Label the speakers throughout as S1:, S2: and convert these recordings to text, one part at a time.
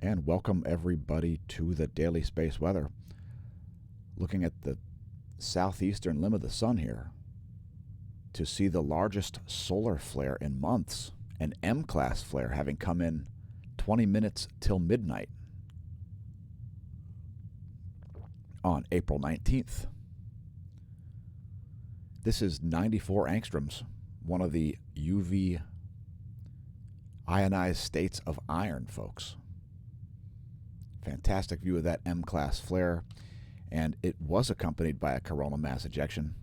S1: and welcome everybody to the daily space weather. Looking at the southeastern limb of the sun here to see the largest solar flare in months, an MClass flare having come in 20 minutes till midnight on April 19th. This is 94 angstroms, one of the UV ionized states of iron, folks. Fantastic view of that MClass flare, and it was accompanied by a coronal mass ejection.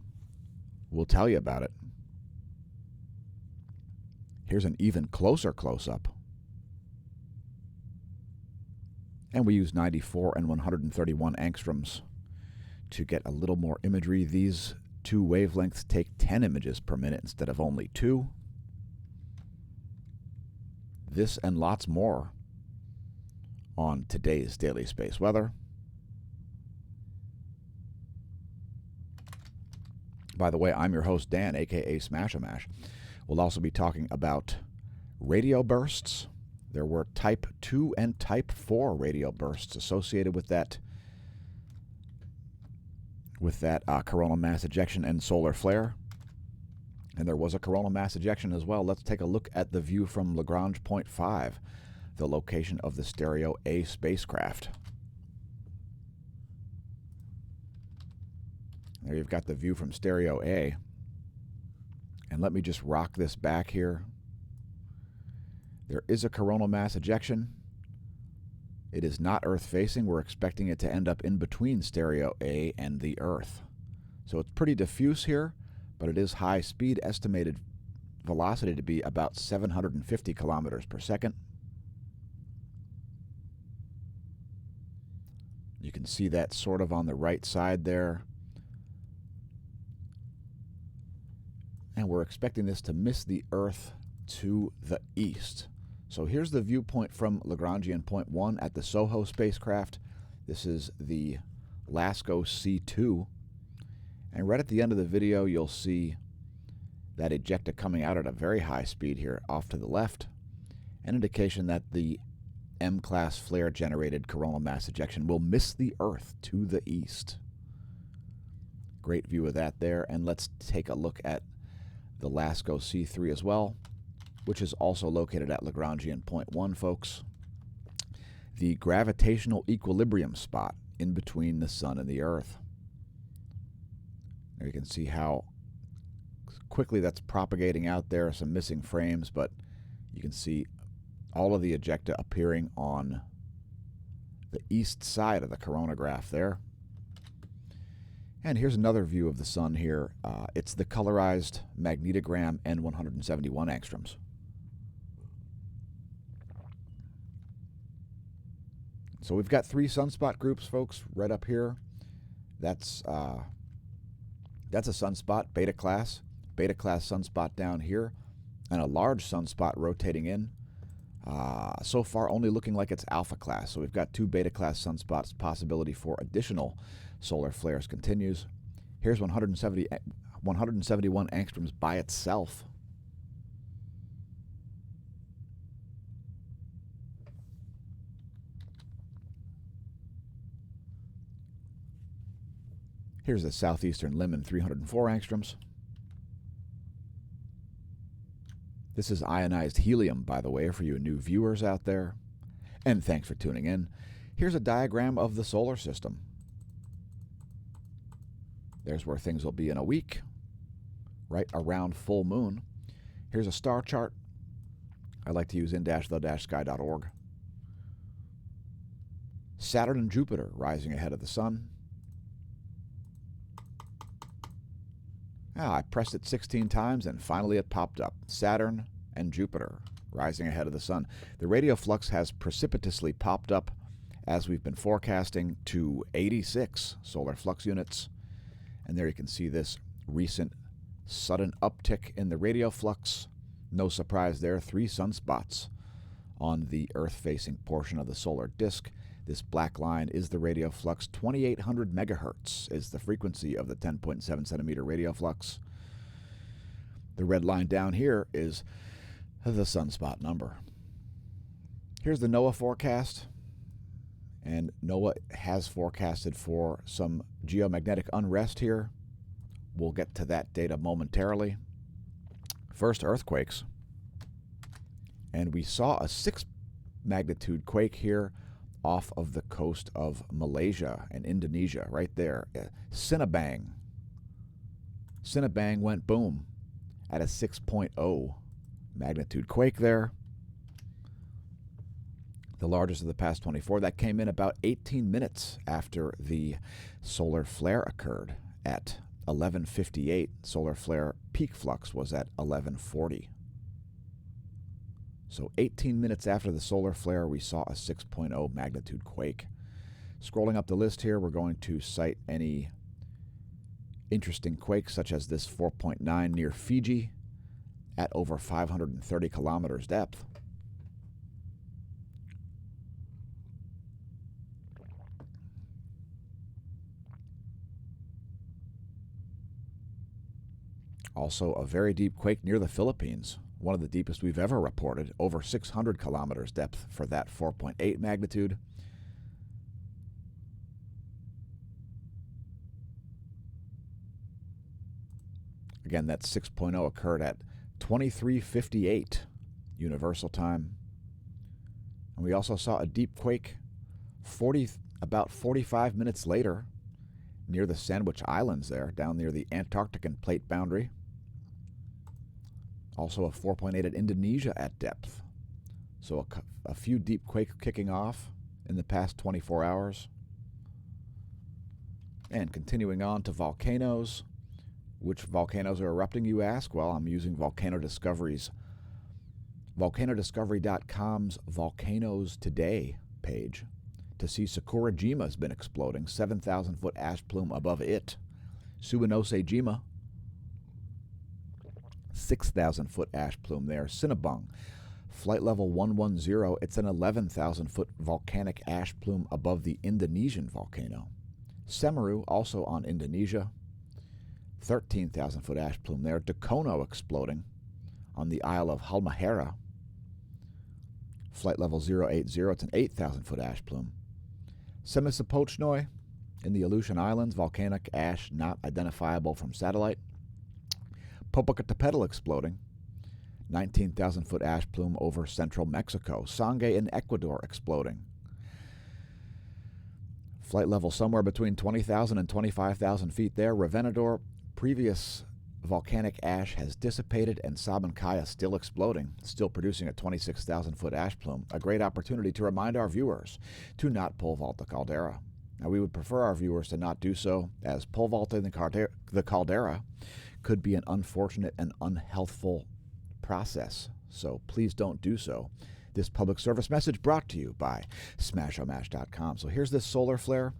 S1: We'll tell you about it. Here's an even closer close-up. And we use 94 and 131 angstroms to get a little more imagery. These two wavelengths take 10 images per minute instead of only 2. This and lots more on today's daily space weather. By the way, I'm your host, Dan, aka smAsho. We'll also be talking about radio bursts. There were type 2 and type 4 radio bursts associated with that coronal mass ejection and solar flare. And there was a coronal mass ejection as well. Let's take a look at the view from Lagrange Point 5, the location of the Stereo A spacecraft. There you've got the view from Stereo A. And let me just rock this back here. There is a coronal mass ejection. It is not Earth-facing. We're expecting it to end up in between Stereo A and the Earth. So it's pretty diffuse here, but it is high speed, estimated velocity to be about 750 kilometers per second. You can see that sort of on the right side there. And we're expecting this to miss the Earth to the east. So here's the viewpoint from Lagrangian Point 1 at the SOHO spacecraft. This is the LASCO C2. And right at the end of the video, you'll see that ejecta coming out at a very high speed here off to the left, an indication that the MClass flare generated coronal mass ejection will miss the Earth to the east. Great view of that there. And let's take a look at the LASCO C3 as well, which is also located at Lagrangian Point 1, folks. The gravitational equilibrium spot in between the sun and the Earth. There you can see how quickly that's propagating out there. Some missing frames, but you can see all of the ejecta appearing on the east side of the coronagraph there. And here's another view of the sun here. It's the colorized magnetogram N171 angstroms. So we've got 3 sunspot groups, folks, right up here. That's a sunspot, beta class sunspot down here, and a large sunspot rotating in. So far only looking like it's alpha class. So we've got 2 beta class sunspots. Possibility for additional solar flares continues. Here's 171 angstroms by itself. Here's the southeastern limb in 304 angstroms. This is ionized helium, by the way, for you new viewers out there. And thanks for tuning in. Here's a diagram of the solar system. There's where things will be in a week, right around full moon. Here's a star chart. I like to use in-the-sky.org. Saturn and Jupiter rising ahead of the sun. I pressed it 16 times and finally it popped up. Saturn and Jupiter rising ahead of the sun. The radio flux has precipitously popped up as we've been forecasting to 86 solar flux units. And there you can see this recent sudden uptick in the radio flux. No surprise there, 3 sunspots on the Earth-facing portion of the solar disk. This black line is the radio flux. 2800 megahertz is the frequency of the 10.7 centimeter radio flux. The red line down here is the sunspot number. Here's the NOAA forecast. And NOAA has forecasted for some geomagnetic unrest here. We'll get to that data momentarily. First, earthquakes. And we saw a 6 magnitude quake here off of the coast of Malaysia and Indonesia, right there. Sinabang. Sinabang went boom at a 6.0 magnitude quake there. The largest of the past 24. That came in about 18 minutes after the solar flare occurred at 11:58. Solar flare peak flux was at 11:40. So 18 minutes after the solar flare, we saw a 6.0 magnitude quake. Scrolling up the list here, we're going to cite any interesting quakes, such as this 4.9 near Fiji at over 530 kilometers depth. Also, a very deep quake near the Philippines, one of the deepest we've ever reported, over 600 kilometers depth for that 4.8 magnitude. Again, that 6.0 occurred at 23:58 Universal Time. And we also saw a deep quake about 45 minutes later near the Sandwich Islands there, down near the Antarctican plate boundary. Also a 4.8 at Indonesia at depth. So a few deep quakes kicking off in the past 24 hours. And continuing on to volcanoes. Which volcanoes are erupting, you ask? Well, I'm using Volcano Discovery's volcanodiscovery.com's Volcanoes Today page to see Sakurajima been exploding, 7,000-foot ash plume above it. Suwanosejima, 6,000-foot ash plume there. Sinabung, flight level 110, it's an 11,000-foot volcanic ash plume above the Indonesian volcano. Semeru, also on Indonesia, 13,000-foot ash plume there. Dakono exploding on the Isle of Halmahera, flight level 080, it's an 8,000-foot ash plume. Semisopochnoi in the Aleutian Islands, volcanic ash not identifiable from satellite. Popocatépetl exploding, 19,000-foot ash plume over central Mexico. Sangay in Ecuador exploding, flight level somewhere between 20,000 and 25,000 feet there. Revenador, previous volcanic ash has dissipated, and Sabancaya still exploding, still producing a 26,000-foot ash plume. A great opportunity to remind our viewers to not pole vault the caldera. Now, we would prefer our viewers to not do so, as pole vaulting the caldera could be an unfortunate and unhealthful process. So please don't do so. This public service message brought to you by smAshomash.com. So here's this solar flare.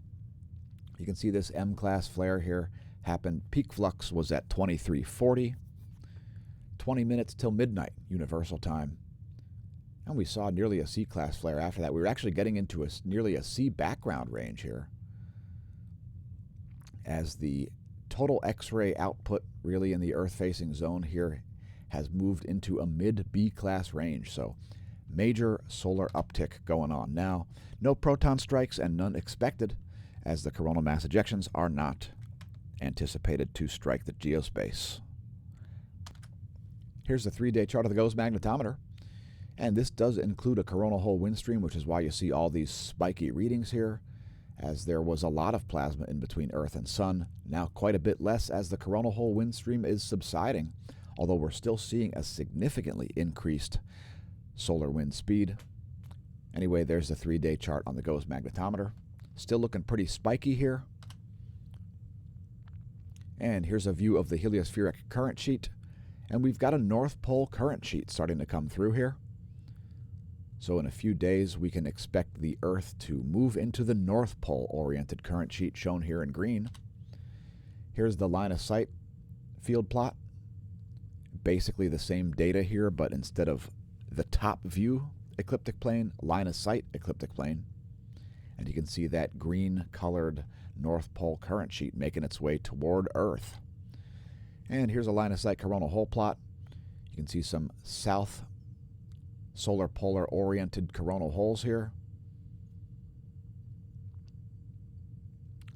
S1: You can see this MClass flare here happened. Peak flux was at 23:40, 20 minutes till midnight Universal Time. And we saw nearly a C-class flare after that. We were actually getting into nearly a C background range here, as the total X-ray output really in the Earth-facing zone here has moved into a mid-B-class range. So major solar uptick going on now. No proton strikes and none expected, as the coronal mass ejections are not anticipated to strike the geospace. Here's the 3-day chart of the GOES magnetometer. And this does include a coronal hole wind stream, which is why you see all these spiky readings here, as there was a lot of plasma in between Earth and Sun. Now quite a bit less as the coronal hole wind stream is subsiding, although we're still seeing a significantly increased solar wind speed. Anyway, there's the 3-day chart on the GOES magnetometer. Still looking pretty spiky here. And here's a view of the heliospheric current sheet. And we've got a North Pole current sheet starting to come through here. So in a few days, we can expect the Earth to move into the North Pole-oriented current sheet shown here in green. Here's the line of sight field plot. Basically the same data here, but instead of the top view ecliptic plane, line of sight ecliptic plane. And you can see that green-colored North Pole current sheet making its way toward Earth. And here's a line of sight coronal hole plot. You can see some south solar polar oriented coronal holes here.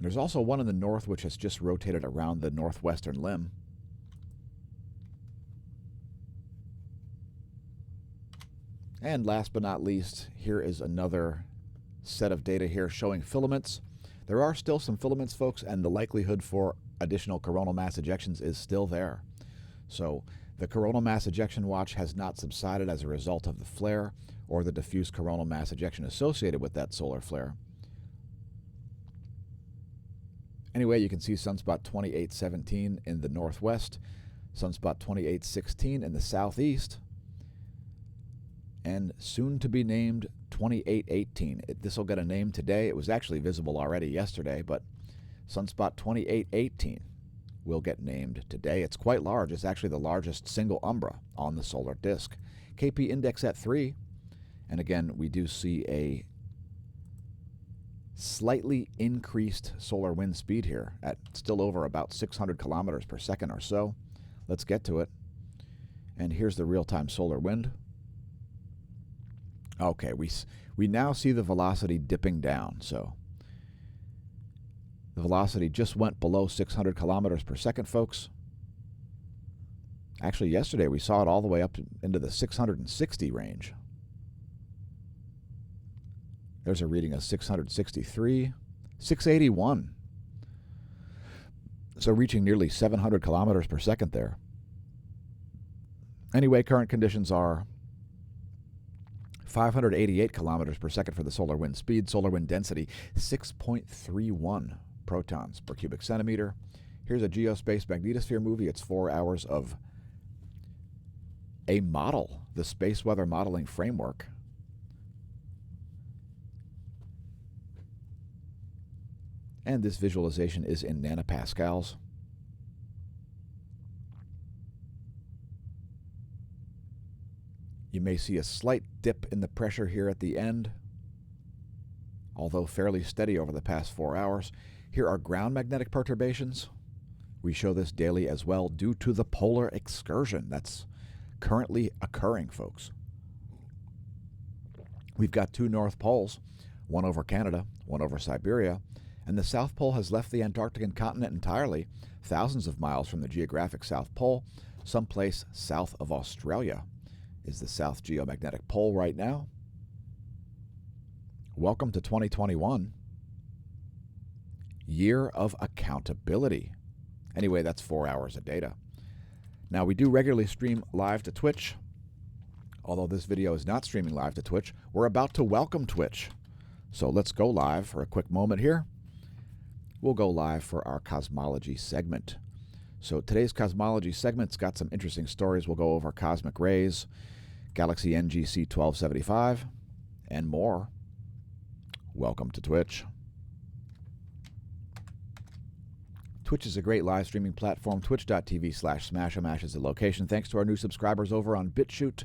S1: There's also one in the north which has just rotated around the northwestern limb. And last but not least, here is another set of data here showing filaments. There are still some filaments, folks, and the likelihood for additional coronal mass ejections is still there. So the coronal mass ejection watch has not subsided as a result of the flare or the diffuse coronal mass ejection associated with that solar flare. Anyway, you can see sunspot 2817 in the northwest, sunspot 2816 in the southeast, and soon to be named 2818. This will get a name today. It was actually visible already yesterday, but sunspot 2818 will get named today. It's quite large. It's actually the largest single umbra on the solar disk. KP index at 3, and again, we do see a slightly increased solar wind speed here at still over about 600 kilometers per second or so. Let's get to it. And here's the real-time solar wind. Okay, we now see the velocity dipping down. So the velocity just went below 600 kilometers per second, folks. Actually, yesterday we saw it all the way up into the 660 range. There's a reading of 663, 681. So reaching nearly 700 kilometers per second there. Anyway, current conditions are 588 kilometers per second for the solar wind speed. Solar wind density, 6.31 protons per cubic centimeter. Here's a geospace magnetosphere movie. It's 4 hours of a model, the space weather modeling framework. And this visualization is in nanopascals. You may see a slight dip in the pressure here at the end, although fairly steady over the past 4 hours. Here are ground magnetic perturbations. We show this daily as well due to the polar excursion that's currently occurring, folks. We've got 2 north poles, one over Canada, one over Siberia, and the South Pole has left the Antarctic continent entirely, thousands of miles from the geographic South Pole, someplace south of Australia is the South Geomagnetic Pole right now. Welcome to 2021, year of accountability. Anyway, that's 4 hours of data. Now, we do regularly stream live to Twitch. Although this video is not streaming live to Twitch, we're about to welcome Twitch. So let's go live for a quick moment here. We'll go live for our cosmology segment. So today's cosmology segment's got some interesting stories. We'll go over cosmic rays, Galaxy NGC 1275, and more. Welcome to Twitch. Twitch is a great live streaming platform. Twitch.tv/smAsho. Mash is the location. Thanks to our new subscribers over on BitChute.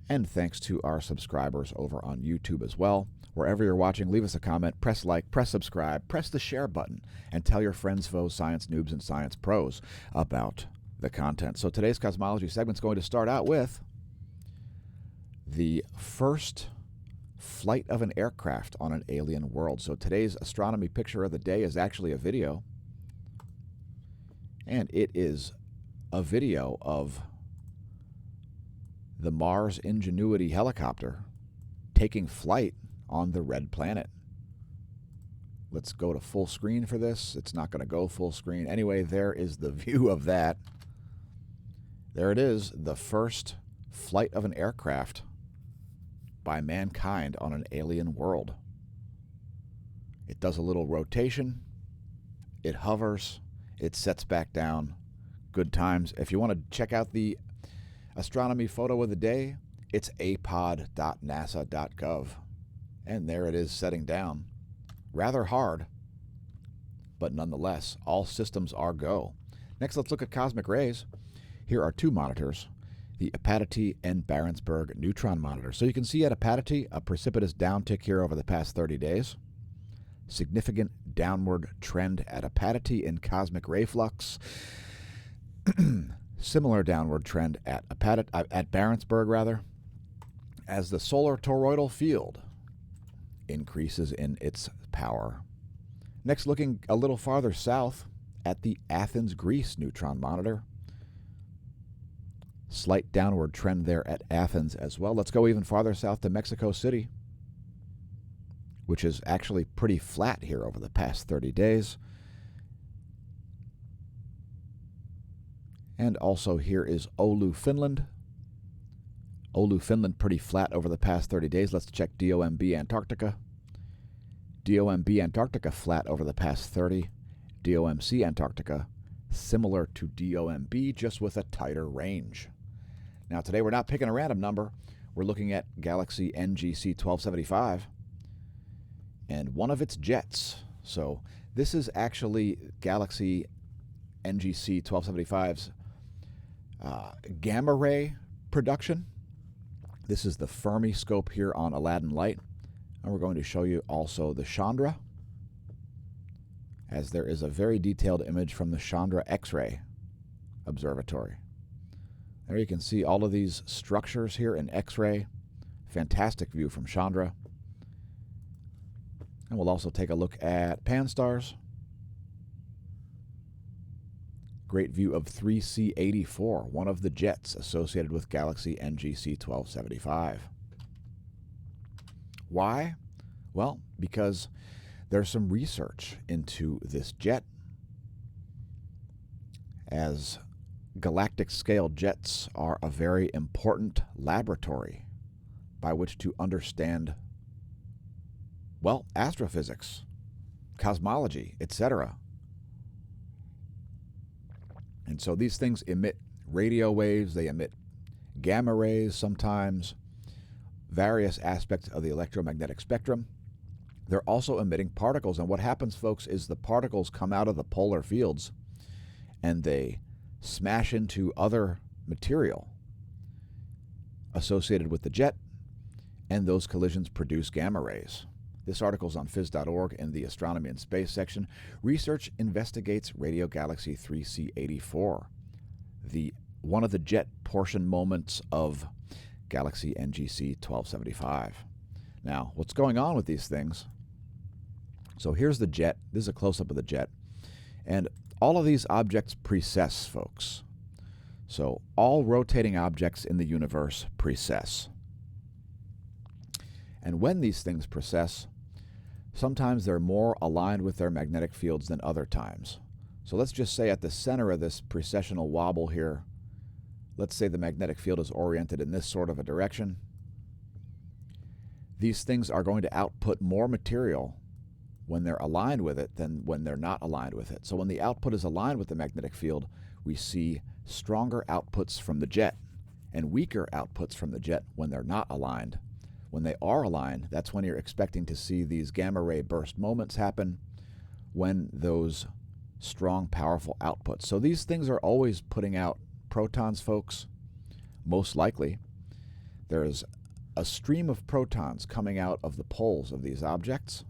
S1: And thanks to our subscribers over on YouTube as well. Wherever you're watching, leave us a comment, press like, press subscribe, press the share button, and tell your friends, foes, science noobs, and science pros about the content. So today's cosmology segment's going to start out with the first flight of an aircraft on an alien world. So today's astronomy picture of the day is actually a video. And it is a video of the Mars Ingenuity helicopter taking flight on the red planet. Let's go to full screen for this. It's not going to go full screen. Anyway, there is the view of that. There it is, the first flight of an aircraft by mankind on an alien world. It does a little rotation. It hovers. It sets back down. Good times. If you want to check out the astronomy photo of the day, it's apod.nasa.gov. And there it is setting down. Rather hard, but nonetheless, all systems are go. Next, let's look at cosmic rays. Here are 2 monitors, the Apatity and Barentsburg neutron monitor. So you can see at Apatity a precipitous downtick here over the past 30 days. Significant downward trend at Apatity in cosmic ray flux. Similar downward trend at Barentsburg, rather, as the solar toroidal field increases in its power. Next, looking a little farther south at the Athens, Greece neutron monitor. Slight downward trend there at Athens as well. Let's go even farther south to Mexico City, which is actually pretty flat here over the past 30 days. And also here is Oulu, Finland. Oulu, Finland, pretty flat over the past 30 days. Let's check DOMB Antarctica. DOMB Antarctica flat over the past 30. DOMC Antarctica similar to DOMB, just with a tighter range. Now today we're not picking a random number. We're looking at galaxy NGC 1275 and one of its jets. So this is actually galaxy NGC 1275's gamma ray production. This is the Fermi scope here on Aladdin Light. And we're going to show you also the Chandra, as there is a very detailed image from the Chandra X-ray Observatory. There you can see all of these structures here in X-ray. Fantastic view from Chandra. And we'll also take a look at Pan-STARRS. Great view of 3C84, one of the jets associated with galaxy NGC 1275. Why? Well, because there's some research into this jet, as galactic scale jets are a very important laboratory by which to understand, well, astrophysics, cosmology, etc. And so these things emit radio waves, they emit gamma rays sometimes, various aspects of the electromagnetic spectrum. They're also emitting particles, and what happens, folks, is the particles come out of the polar fields and they smash into other material associated with the jet, and those collisions produce gamma rays. This article is on phys.org in the Astronomy and Space section. Research investigates radio galaxy 3C84, one of the jet portion moments of galaxy NGC 1275. Now, what's going on with these things? So here's the jet. This is a close-up of the jet. And all of these objects precess, folks. So all rotating objects in the universe precess. And when these things precess, sometimes they're more aligned with their magnetic fields than other times. So let's just say at the center of this precessional wobble here, let's say the magnetic field is oriented in this sort of a direction. These things are going to output more material when they're aligned with it than when they're not aligned with it. So when the output is aligned with the magnetic field, we see stronger outputs from the jet and weaker outputs from the jet when they're not aligned. When they are aligned, that's when you're expecting to see these gamma ray burst moments happen, when those strong, powerful outputs. So these things are always putting out protons, folks. Most likely, there's a stream of protons coming out of the poles of these objects.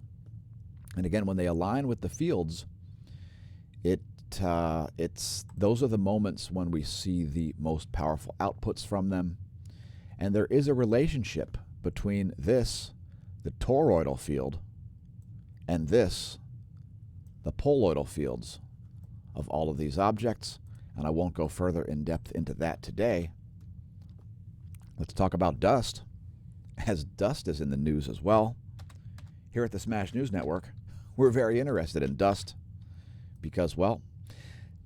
S1: And again, when they align with the fields, those are the moments when we see the most powerful outputs from them. And there is a relationship between this, the toroidal field, and this, the poloidal fields of all of these objects. And I won't go further in depth into that today. Let's talk about dust, as dust is in the news as well. Here at the Smash News Network, we're very interested in dust because, well,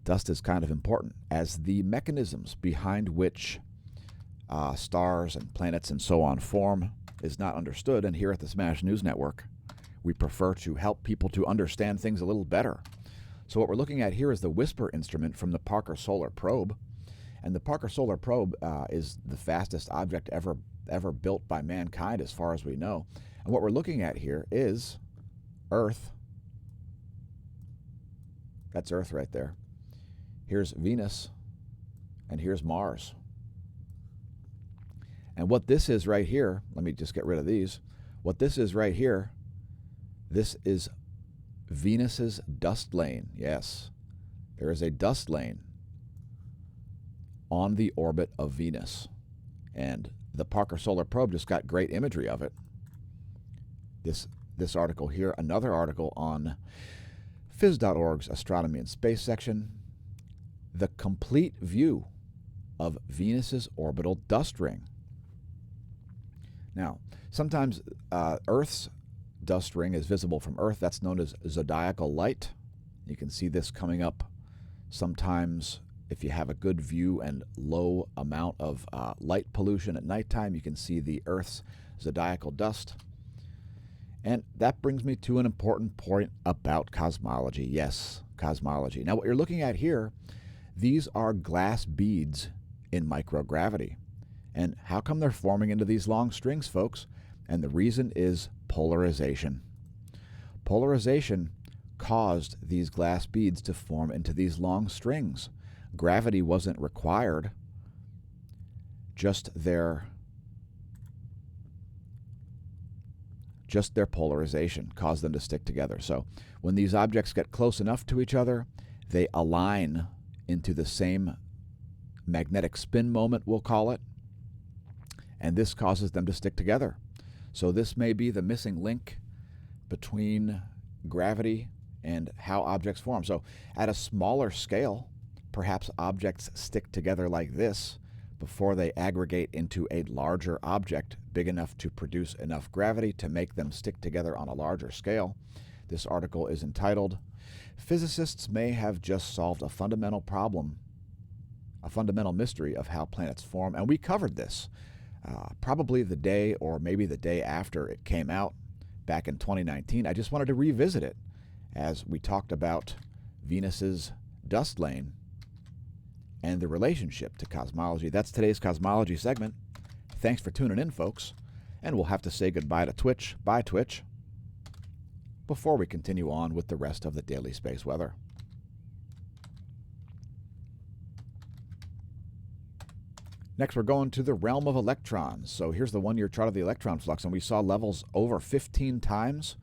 S1: dust is kind of important, as the mechanisms behind which stars and planets and so on form is not understood. And here at the Smash News Network, we prefer to help people to understand things a little better. So what we're looking at here is the WHISPER instrument from the Parker Solar Probe. And the Parker Solar Probe is the fastest object ever built by mankind as far as we know. And what we're looking at here is Earth. That's Earth right there. Here's Venus, and here's Mars. And what this is right here, let me just get rid of these. What this is right here, this is Venus's dust lane. Yes, there is a dust lane on the orbit of Venus. And the Parker Solar Probe just got great imagery of it. This article here, another article on Phys.org's Astronomy and Space section, the complete view of Venus's orbital dust ring. Now, sometimes Earth's dust ring is visible from Earth. That's known as zodiacal light. You can see this coming up sometimes if you have a good view and low amount of light pollution at nighttime. You can see the Earth's zodiacal dust. And that brings me to an important point about cosmology. Yes, cosmology. Now, what you're looking at here, these are glass beads in microgravity. And how come they're forming into these long strings, folks? And the reason is polarization. Polarization caused these glass beads to form into these long strings. Gravity wasn't required, just their polarization caused them to stick together. So when these objects get close enough to each other, they align into the same magnetic spin moment, we'll call it, and this causes them to stick together. So this may be the missing link between gravity and how objects form. So at a smaller scale, perhaps objects stick together like this before they aggregate into a larger object big enough to produce enough gravity to make them stick together on a larger scale. This article is entitled, "Physicists May Have Just Solved a Fundamental Problem, a Fundamental Mystery of How Planets Form." And we covered this probably the day or maybe the day after it came out back in 2019. I just wanted to revisit it as we talked about Venus's dust lane and the relationship to cosmology. That's today's cosmology segment. Thanks for tuning in, folks. And we'll have to say goodbye to Twitch. Bye, Twitch. Before we continue on with the rest of the daily space weather. Next, we're going to the realm of electrons. So here's the one-year chart of the electron flux, and we saw levels over 15 times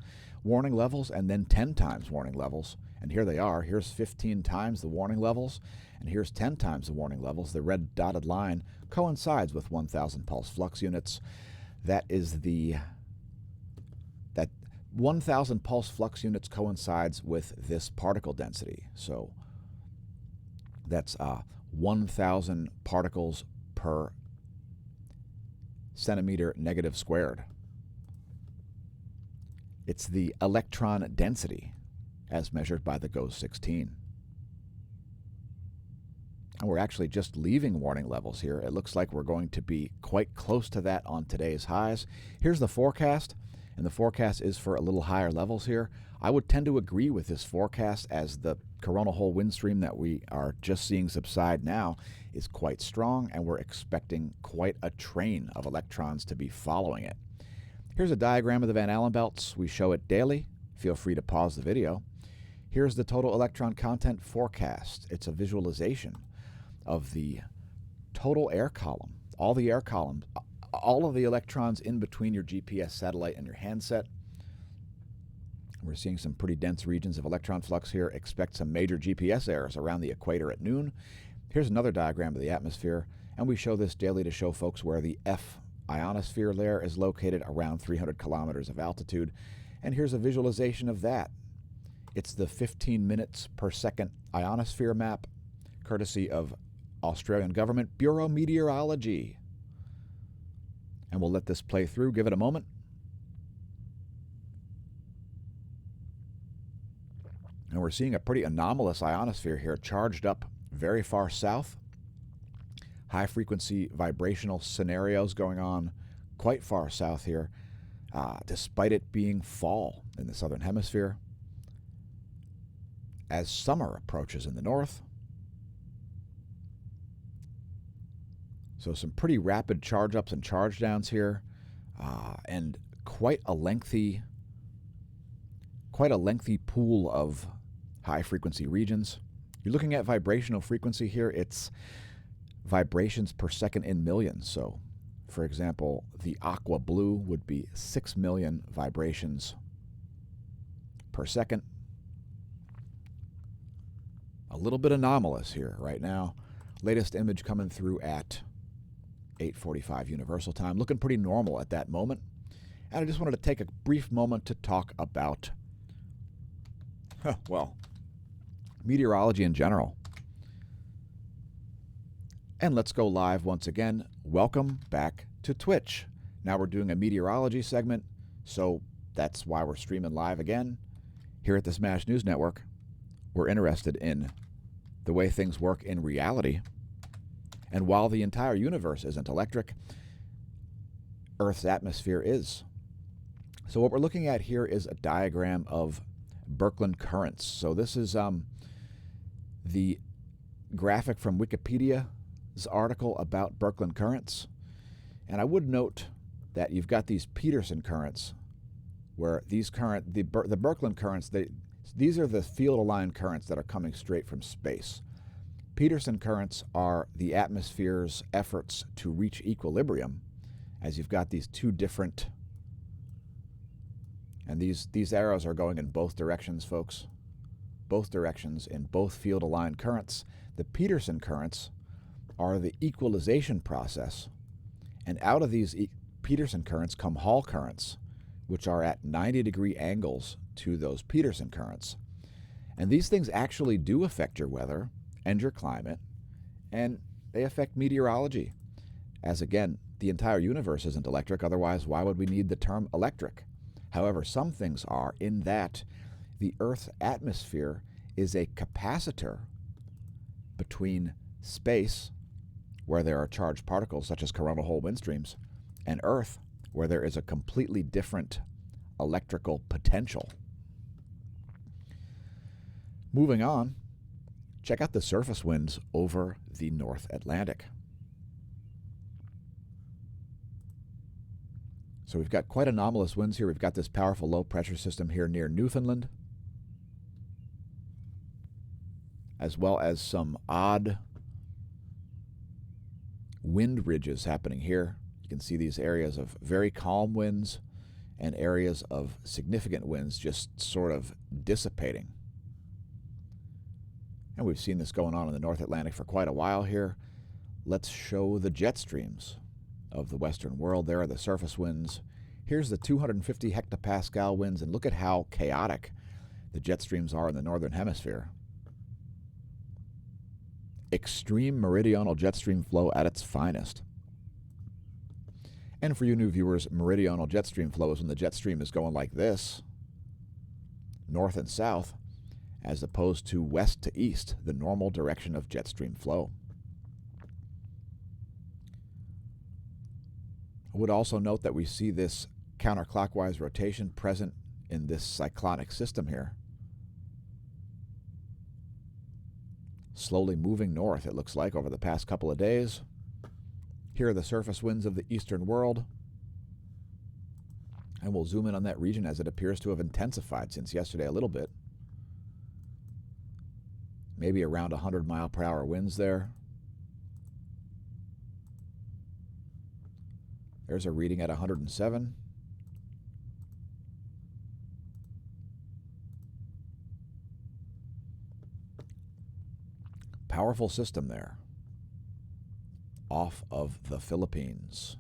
S1: warning levels and then 10 times warning levels. And here they are. Here's 15 times the warning levels, and here's 10 times the warning levels. The red dotted line coincides with 1,000 pulse flux units. That 1,000 pulse flux units coincides with this particle density. So that's 1,000 particles per centimeter negative squared. It's the electron density as measured by the GOES-16. And we're actually just leaving warning levels here. It looks like we're going to be quite close to that on today's highs. Here's the forecast, and the forecast is for a little higher levels here. I would tend to agree with this forecast as the coronal hole wind stream that we are just seeing subside now is quite strong, and we're expecting quite a train of electrons to be following it. Here's a diagram of the Van Allen belts. We show it daily. Feel free to pause the video. Here's the total electron content forecast. It's a visualization of the total air column, all the air columns, all of the electrons in between your GPS satellite and your handset. We're seeing some pretty dense regions of electron flux here. Expect some major GPS errors around the equator at noon. Here's another diagram of the atmosphere, and we show this daily to show folks where the F ionosphere layer is located around 300 kilometers of altitude. And here's a visualization of that. It's the 15 minutes per second ionosphere map, courtesy of Australian Government Bureau Meteorology. And we'll let this play through. Give it a moment. And we're seeing a pretty anomalous ionosphere here, charged up very far south. High-frequency vibrational scenarios going on quite far south here, despite it being fall in the southern hemisphere. As summer approaches in the north. So some pretty rapid charge-ups and charge-downs here, and quite a lengthy pool of high-frequency regions. You're looking at vibrational frequency here. It's vibrations per second in millions. So, for example, the aqua blue would be 6 million vibrations per second. A little bit anomalous here right now. Latest image coming through at 8:45 Universal Time. Looking pretty normal at that moment. And I just wanted to take a brief moment to talk about, well, meteorology in general. And let's go live once again. Welcome back to Twitch. Now we're doing a meteorology segment, so that's why we're streaming live again. Here at the Smash News Network, we're interested in the way things work in reality. And while the entire universe isn't electric, Earth's atmosphere is. So what we're looking at here is a diagram of Birkeland currents. So this is the graphic from Wikipedia's article about Birkeland currents. And I would note that you've got these Peterson currents, where the Birkeland currents, these are the field-aligned currents that are coming straight from space. Peterson currents are the atmosphere's efforts to reach equilibrium, as you've got these two different, and these arrows are going in both directions, folks. Both directions in both field-aligned currents. The Peterson currents are the equalization process, and out of these Peterson currents come Hall currents, which are at 90-degree angles to those Peterson currents. And these things actually do affect your weather and your climate, and they affect meteorology. As again, the entire universe isn't electric, otherwise why would we need the term electric? However, some things are, in that the Earth's atmosphere is a capacitor between space, where there are charged particles such as coronal hole wind streams, and Earth, where there is a completely different electrical potential. Moving on, check out the surface winds over the North Atlantic. So we've got quite anomalous winds here. We've got this powerful low pressure system here near Newfoundland, as well as some odd wind ridges happening here. You can see these areas of very calm winds and areas of significant winds just sort of dissipating. And we've seen this going on in the North Atlantic for quite a while here. Let's show the jet streams of the Western world. There are the surface winds. Here's the 250 hectopascal winds, and look at how chaotic the jet streams are in the Northern Hemisphere. Extreme meridional jet stream flow at its finest. And for you new viewers, meridional jet stream flow is when the jet stream is going like this, north and south, as opposed to west to east, the normal direction of jet stream flow. I would also note that we see this counterclockwise rotation present in this cyclonic system here. Slowly moving north, it looks like, over the past couple of days. Here are the surface winds of the eastern world. And we'll zoom in on that region as it appears to have intensified since yesterday a little bit. Maybe around 100-mile-per-hour winds there. There's a reading at 107. Powerful system there, off of the Philippines.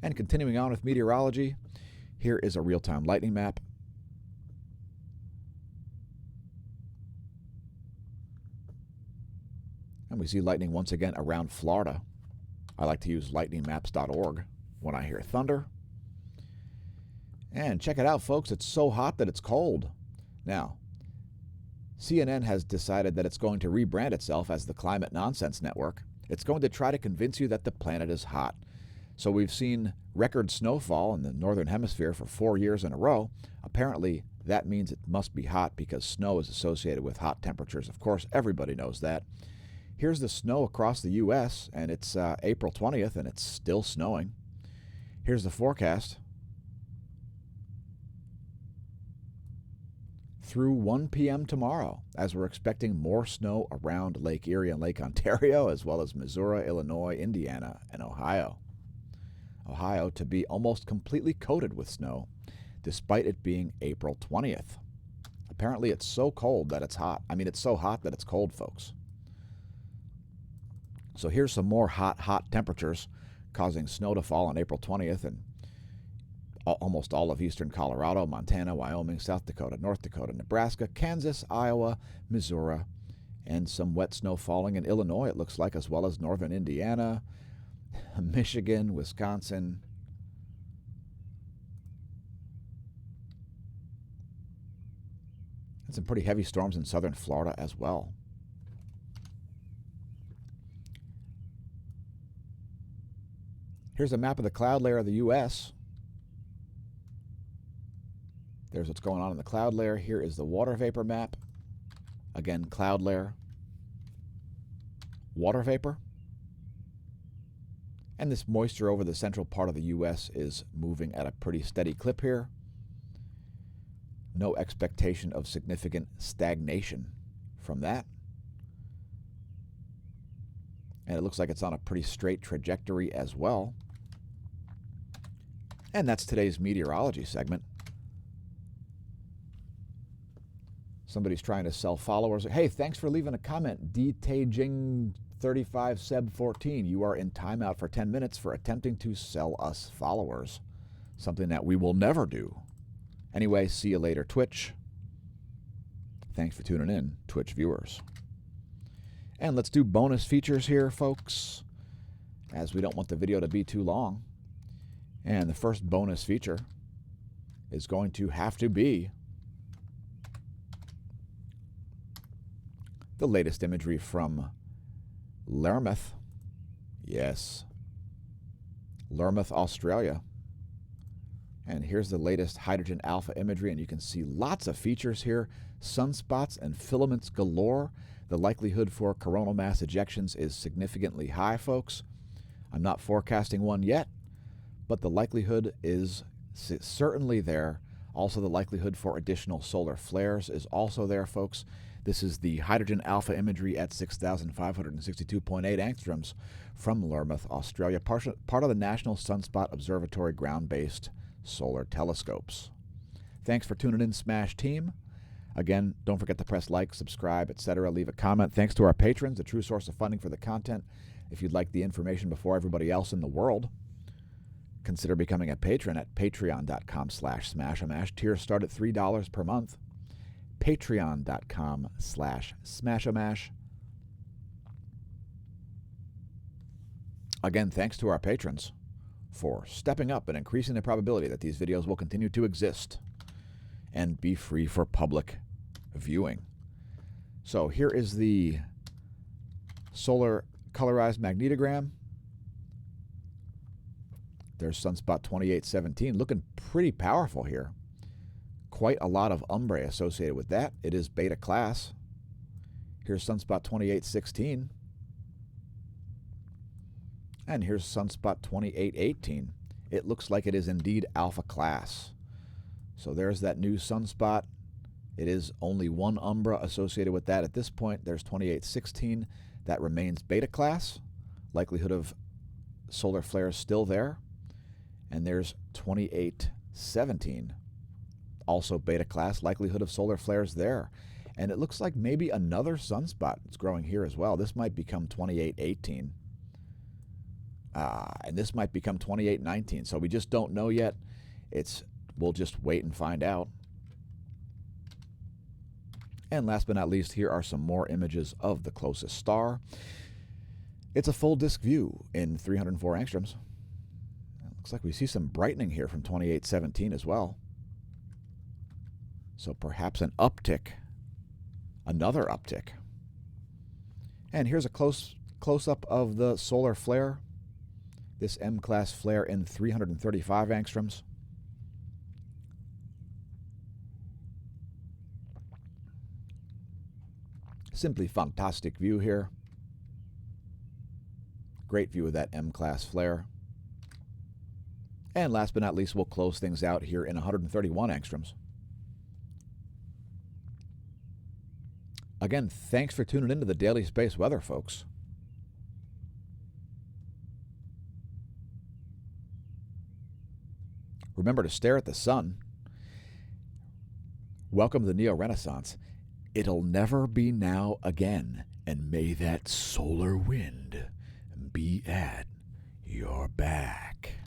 S1: And continuing on with meteorology, here is a real-time lightning map. And we see lightning once again around Florida. I like to use lightningmaps.org when I hear thunder. And check it out, folks. It's so hot that it's cold. Now, CNN has decided that it's going to rebrand itself as the Climate Nonsense Network. It's going to try to convince you that the planet is hot. So we've seen record snowfall in the Northern Hemisphere for 4 years in a row. Apparently, that means it must be hot because snow is associated with hot temperatures. Of course, everybody knows that. Here's the snow across the U.S., and it's April 20th, and it's still snowing. Here's the forecast. Through 1 p.m. tomorrow, as we're expecting more snow around Lake Erie and Lake Ontario, as well as Missouri, Illinois, Indiana, and Ohio. Ohio to be almost completely coated with snow, despite it being April 20th. Apparently, it's so cold that it's hot. I mean, it's so hot that it's cold, folks. So here's some more hot temperatures causing snow to fall on April 20th, and almost all of eastern Colorado, Montana, Wyoming, South Dakota, North Dakota, Nebraska, Kansas, Iowa, Missouri, and some wet snow falling in Illinois, it looks like, as well as northern Indiana, Michigan, Wisconsin. And some pretty heavy storms in southern Florida as well. Here's a map of the cloud layer of the U.S. There's what's going on in the cloud layer. Here is the water vapor map. Again, cloud layer, water vapor. And this moisture over the central part of the U.S. is moving at a pretty steady clip here. No expectation of significant stagnation from that. And it looks like it's on a pretty straight trajectory as well. And that's today's meteorology segment. Somebody's trying to sell followers. Hey, thanks for leaving a comment. DTaijing35Seb14. You are in timeout for 10 minutes for attempting to sell us followers. Something that we will never do. Anyway, see you later, Twitch. Thanks for tuning in, Twitch viewers. And let's do bonus features here, folks, as we don't want the video to be too long. And the first bonus feature is going to have to be the latest imagery from Lermouth. Yes, Lermouth, Australia. And here's the latest hydrogen alpha imagery, and you can see lots of features here. Sunspots and filaments galore. The likelihood for coronal mass ejections is significantly high, folks. I'm not forecasting one yet, but the likelihood is certainly there. Also, the likelihood for additional solar flares is also there, folks. This is the hydrogen alpha imagery at 6,562.8 angstroms from Lermouth, Australia, part of the National Sunspot Observatory ground-based solar telescopes. Thanks for tuning in, Smash team. Again, don't forget to press like, subscribe, etc. Leave a comment. Thanks to our patrons, the true source of funding for the content. If you'd like the information before everybody else in the world, consider becoming a patron at patreon.com/smashomash. Tiers start at $3 per month. Patreon.com/smashomash. Again, thanks to our patrons for stepping up and increasing the probability that these videos will continue to exist and be free for public viewing. So here is the solar colorized magnetogram. There's sunspot 2817, looking pretty powerful here. Quite a lot of umbrae associated with that. It is beta class. Here's sunspot 2816. And here's sunspot 2818. It looks like it is indeed alpha class. So there's that new sunspot. It is only one umbra associated with that at this point. There's 2816. That remains beta class. Likelihood of solar flares still there. And there's 2817. Also beta class. Likelihood of solar flares there. And it looks like maybe another sunspot is growing here as well. This might become 2818. And this might become 2819. So we just don't know yet. We'll just wait and find out. And last but not least, here are some more images of the closest star. It's a full disk view in 304 angstroms. It looks like we see some brightening here from 2817 as well. So perhaps an uptick, another uptick. And here's a close-up of the solar flare. This MClass Flare in 335 angstroms. Simply fantastic view here. Great view of that MClass Flare. And last but not least, we'll close things out here in 131 angstroms. Again, thanks for tuning into the Daily Space Weather, folks. Remember to stare at the sun. Welcome to the Neo-Renaissance. It'll never be now again, and may that solar wind be at your back.